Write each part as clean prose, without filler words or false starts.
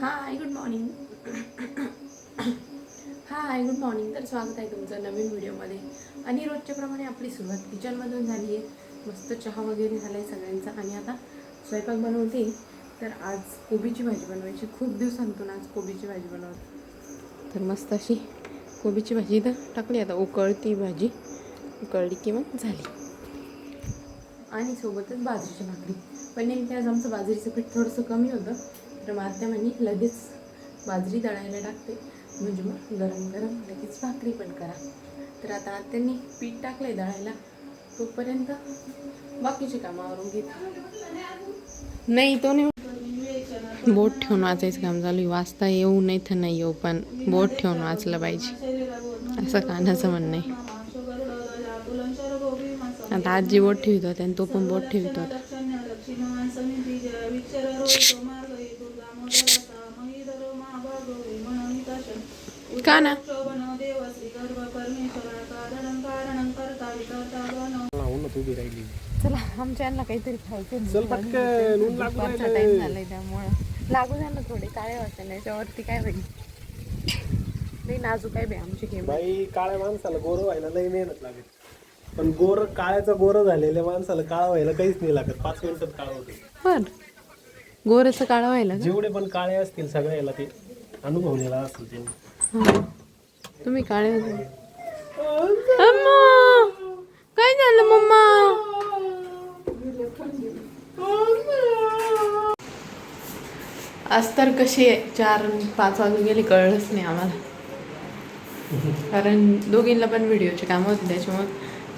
Hi good morning. Hi good morning. तर स्वागत आहे तुमचं नवीन व्हिडिओमध्ये. आणि रोजच्याप्रमाणे आपली सुरुवात किचनमधून झाली आहे. मस्त चहा वगैरे झाला आहे सगळ्यांचा आणि आता स्वयंपाक बनवते. तर आज कोबीची भाजी बनवायची. खूप दिवसांतून आज कोबीची भाजी बनवते. तर मस्त अशी कोबीची भाजी इथं टाकली. आता उकळती भाजी, उकळली की मग झाली. आणि सोबतच बाजरीची भाकरी. पण नेमकी आज आमचं बाजरीचं पीठ थोडंसं कमी होतं. तर मात्या म्हणे लगेच बाजरी दळायला टाकते, म्हणजे मग गरम गरम लगेच भाकरी पण करा. तर आता आत्यांनी पीठ टाकलंय दळायला, तोपर्यंत बाकीचे कामावरून घेते. नाही तो नाही, बोट ठेवून वाचायचं काम चालू आहे. वाचता येऊ नाही तर नाही येऊ, पण बोट ठेवून वाचलं पाहिजे असं कानाचं म्हणणं आहे. आता आजी बोट ठेवत होते आणि तो पण बोट ठेवत होता. का ना चला आमच्या यांना काहीतरी खायचं. दुपारचा टाइम झालाय त्यामुळं लागू द्या ना थोडे काळे वाटत. याच्यावरती काय होईल. नाही नाजूक आहे बाई आमची गेम. बाई काळ्या माणसाला गोरं व्हायला लई मेहनत लागेल, पण गोर काळ्याचं गोरं झालेल्या माणसाला काळा व्हायला काहीच नाही लागत. 5 मिनिटात काळा होते. बर गोरचं काळं व्हायला का? जेवढे पण काळे असतील सगळ्याला ते अनुभवलेला असेल त्यांनी. तुम्ही काळे होते. काय झालं मम्मा? आज तर कशी 4-5 वाजून गेले कळलंच नाही आम्हाला. कारण दोघींना पण व्हिडिओचे काम होते,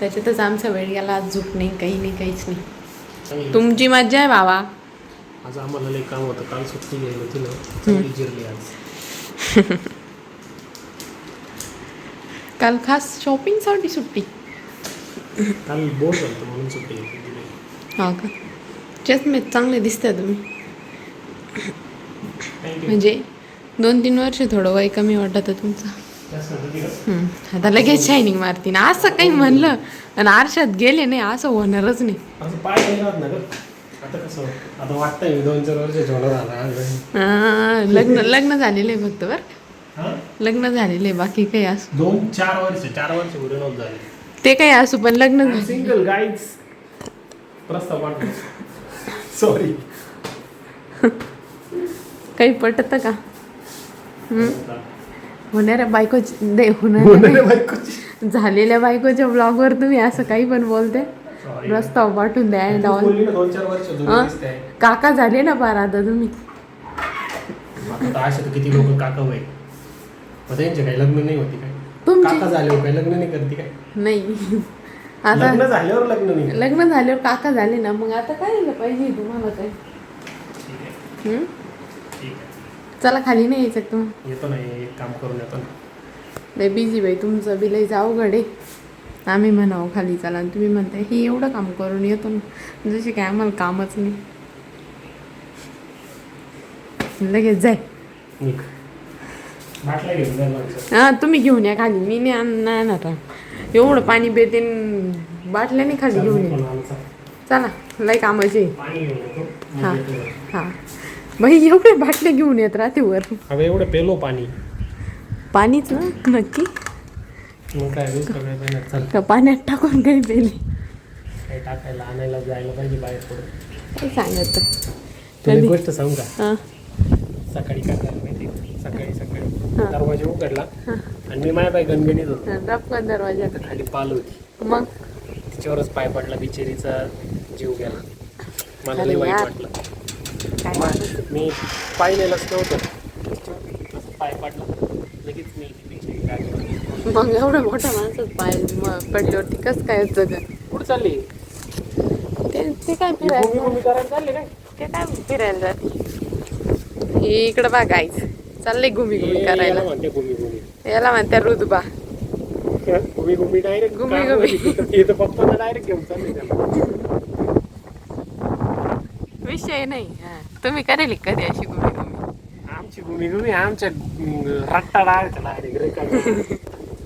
त्याच्यातच आमचा वेळ गेला. आज झोप नाही, काही नाही, काहीच नाही. तुमची मज्जा आहे बाबा. आज आम्हाला लई काम होतं. काल सुट्टी गेली होती ना, चांगली जिरली आज. काल खास शॉपिंगसाठी सुट्टी. काल बोर झालं म्हणून सुट्टी घेतली. हा का? चष्मे चांगले दिसतात तुम्ही. म्हणजे 2-3 वर्ष थोडं वय कमी वाटत तुमचं. आता लगेच शायनिंग मारती ना. असं काही म्हणलं आणि आरशात गेले नाही असं होणारच नाही. असं पाय नाही राहत ना ग. आता कसं आता वाटतंय मी 2-4 वर्षाचा होणार आला. लग्न झालेलं आहे फक्त. बरं लग्न झालेलं आहे, बाकी काही असू. 2-4 वर्ष 4 वर्ष पुढे नव्हतं झाले ते काही असू, पण लग्न झालं. सिंगल गाईज प्रस्ताव पाठव. सॉरी. काही पटत का? होणाऱ्या झालेल्या बायकोच्या ब्लॉगवर तुम्ही असं काही पण बोलते. प्रस्ताव पाठवून द्या. 2-4 वर्ष काका झाले ना पार आता तुम्ही. आता अशा तर किती लोक काका वय त्यांचे काही लग्न नाही होती काय? काका झाल्यावर काही लग्न नाही करते काय? नाही आता लग्न झाल्यावर लग्न झाल्यावर काका झाले ना, मग आता काय झालं पाहिजे तुम्हाला काय? ठीक आहे. चला खाली नाही यायचं तुम्ही. येतो ना, एक काम करून येतो ना. लय बिझी बाई तुमचं बी लय जाऊ घडे. आम्ही म्हणावं खाली चला आणि तुम्ही म्हणताय हे एवढं काम करून येतो ना, जसे काय आम्हाला कामच नाही. लगेच जाय. हा तुम्ही घेऊन या खाली, मी नाही आणणार. एवढं पाणी बेते बाटल्या नाही खाली घेऊन या. चला लय कामाचे. हा हा बाई एवढे बाटल्या घेऊन येत राहते वर. अगं एवढं पेलो पाणीच ना नक्की. मग काय का पाण्यात टाकून काही पेले? काही टाकायला आणायला जायला पाहिजे बाहेर पुढे. काय सांगत तुला गोष्ट सांगू का? हां सकाळी काय झालं माहिती? सकाळी दरवाजा उघडला आणि मी माझ्या पाय गणगणित होतो. डबका दरवाजा खाली पाल होती, मग तिच्यावरच पाय पडला. बिचारीचा जीव गेला. मला लई वाईट वाटलं. मी पाहिलेलंच नव्हतं, पाय पडला लगेच मी बिचारी. मग एवढं मोठ्या माणसात पाय पडल्यावरती कसं काय जगत? कुठं चालली? ते काय फिरायला करायला चालले काय? ते काय फिरायला जाते. इकडं बा गाईच चालले घुमी करायला. याला म्हणत्या रुदबा. घुमी डायरेक्ट घुमी पप्पाला डायरेक्ट घेऊन चालले त्याला. विषय नाही. तुम्ही करेल कधी अशी घुमी? आमची घुमी आमच्या रट्टा डायरेक्ट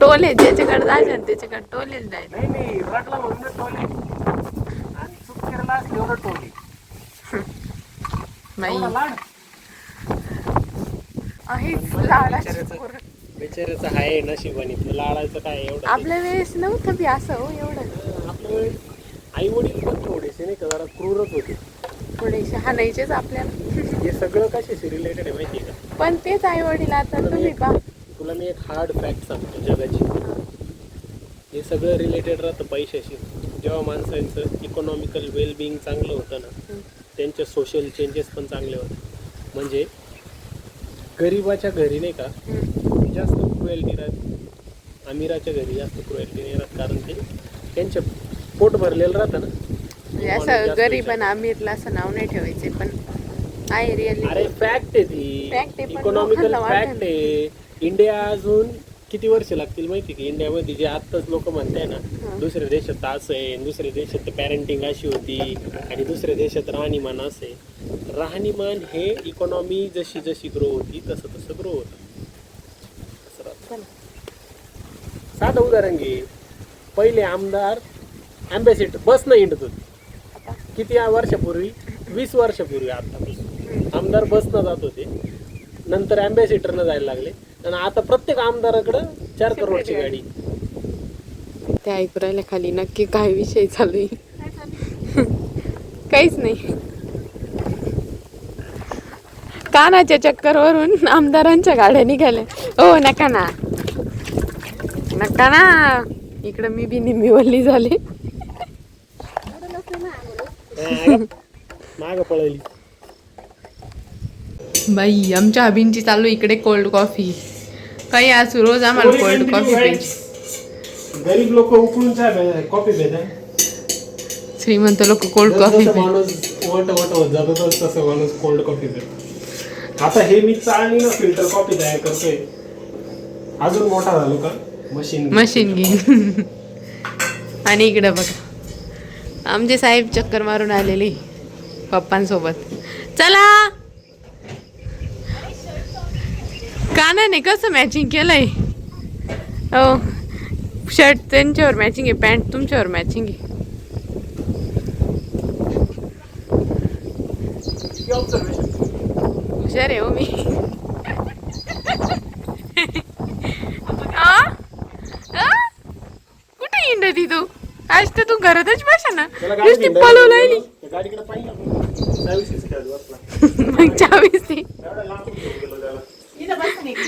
टोले ज्याच्याकडे जायचे त्याच्याकडे टोलेच जायचं. नाही रटला म्हणून टोले आणि चूक केला असले एवढं टोले. नाही आहेच लाडाची पोरं. बिचाऱ्याचं आहे नशिबाने, तुला लाडायचं काय एवढं. आपल्या वेळेस नव्हतं बी असं हो एवढं. आपल्या वेळेस आई वडील पण थोडेसे नाही का जरा क्रूरच होते. थोडेसे हाणायचेच आपल्याला. हे सगळं कशाशी रिलेटेड आहे माहिती आहे का? पण तेच आई वडील आता तुम्ही पा. तुला मी एक हार्ड फॅक्ट सांगतो जगाची. हे सगळं रिलेटेड राहतं पैशाशी. जेव्हा माणसांचं इकॉनॉमिकल वेलबिंग चांगलं होतं ना, त्यांचे सोशल चेंजेस पण चांगले होते. म्हणजे गरीबाच्या घरी नाही का जास्त क्रुएल्टी राहते, अमीराच्या घरी जास्त क्रुएल्टी नाही राहत. कारण ते त्यांचे पोट भरलेलं राहतं ना. म्हणजे असं गरीब आणि आमिरला असं नाव नाही ठेवायचे, पण आहे रिअली. अरे फॅक्ट आहे ती, Fact आहे, पण इकॉनॉमिकल लोकांना वाटेल. फॅक्ट आहे. इंडिया अजून किती वर्ष लागतील माहिती की इंडियामध्ये जे आत्ताच लोक म्हणताय ना दुसऱ्या देशात असं आहे, दुसऱ्या देशात पॅरेंटिंग अशी होती आणि दुसऱ्या देशात राहणीमान असं आहे. राहणीमान हे इकॉनॉमी जशी जशी ग्रो होती तसं तसं ग्रो होतं. साधं उदाहरण घे. पहिले आमदार अँबॅसिडर बस न हिंडत होते. किती वर्षापूर्वी? 20 वर्षापूर्वी. आतापासून आमदार बसनं जात होते, नंतर अँबॅसिडरनं जायला लागले आणि आता प्रत्येक आमदाराकडं 4 करोडची गाडी. ते ऐकू राहिल्या खाली नक्की काय विषय चालू आहे. काहीच नाही. कानाच्या चक्करवरून आमदारांच्या गाड्या निघाल्या. ओ नका ना, नका ना. इकडं मी बी निम्मीवल्ली झाले. माग पळली बाई. आमच्या अभिनची चालू इकडे कोल्ड कॉफी. काही आज रोज आम्हाला कोल्ड कॉफी पाहिजे. गरीब लोक उकळून कॉफी पितात, श्रीमंत लोक कोल्ड कॉफी. माणूस वट वट होत जातो तसं माणूस कोल्ड कॉफी पितो. आता हे मी चाळणीनं फिल्टर कॉफी तयार करतोय. अजून मोठा झालो का मशीन घेईन. आणि इकडे बघा आमचे साहेब चक्कर मारून आलेले पप्पांसोबत. चला. कानाने कसं मॅचिंग केलंय. हो, शर्ट त्यांच्यावर मॅचिंग आहे, पॅन्ट तुमच्यावर मॅचिंग आहे. हुशार आहे हो मी. कुठे हिंडती तू? आज तर तू घरातच बसा ना. नुसती पळू लागली. मग 24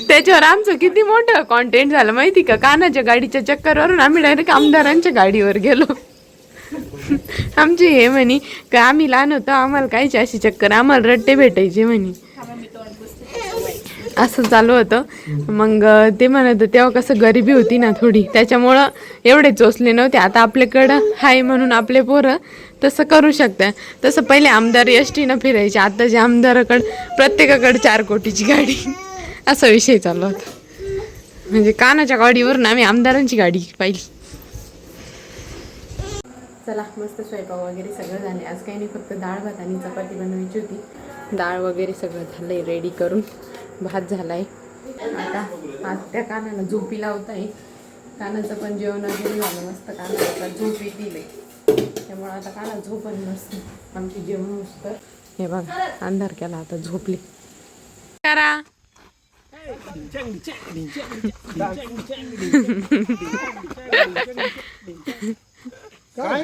त्याच्यावर आमचं किती मोठं कॉन्टेंट झालं माहिती का? कानाच्या गाडीच्या चक्करवरून आम्ही डायरेक्ट आमदारांच्या गाडीवर गेलो. आमची हे म्हणे का आम्ही लहान होतो आम्हाला कायची अशी चक्कर, आम्हाला रट्टे भेटायचे म्हणे. असं चालू होतं. मग ते म्हणत तेव्हा कसं गरिबी होती ना थोडी, त्याच्यामुळं एवढे चोचले नव्हते. आता आपल्याकडं हाय म्हणून आपले पोरं तसं करू शकतात. तसं पहिले आमदार एसटीनं फिरायचे, आता जे आमदाराकडं प्रत्येकाकडे 4 कोटीची गाडी. असा विषय चालू होता. म्हणजे कानाच्या गाडीवरून आम्ही आमदारांची गाडी पाहिली. चला मस्त स्वयंपाक वगैरे सगळं झाले. आज काही नाही, फक्त डाळ भात आणि चपाती बनवायची होती. डाळ वगैरे सगळं झालंय रेडी करून. भात झालाय. आता आज त्या कानाला झोपी लावत आहे. कानाचं पण जेवण वगैरे झालं मस्त. कानाला झोप येतील, त्यामुळे आता काना झोप आणि मस्त आमची जेवण मस्त. हे बघा अंधार केला आता झोपली. करा काय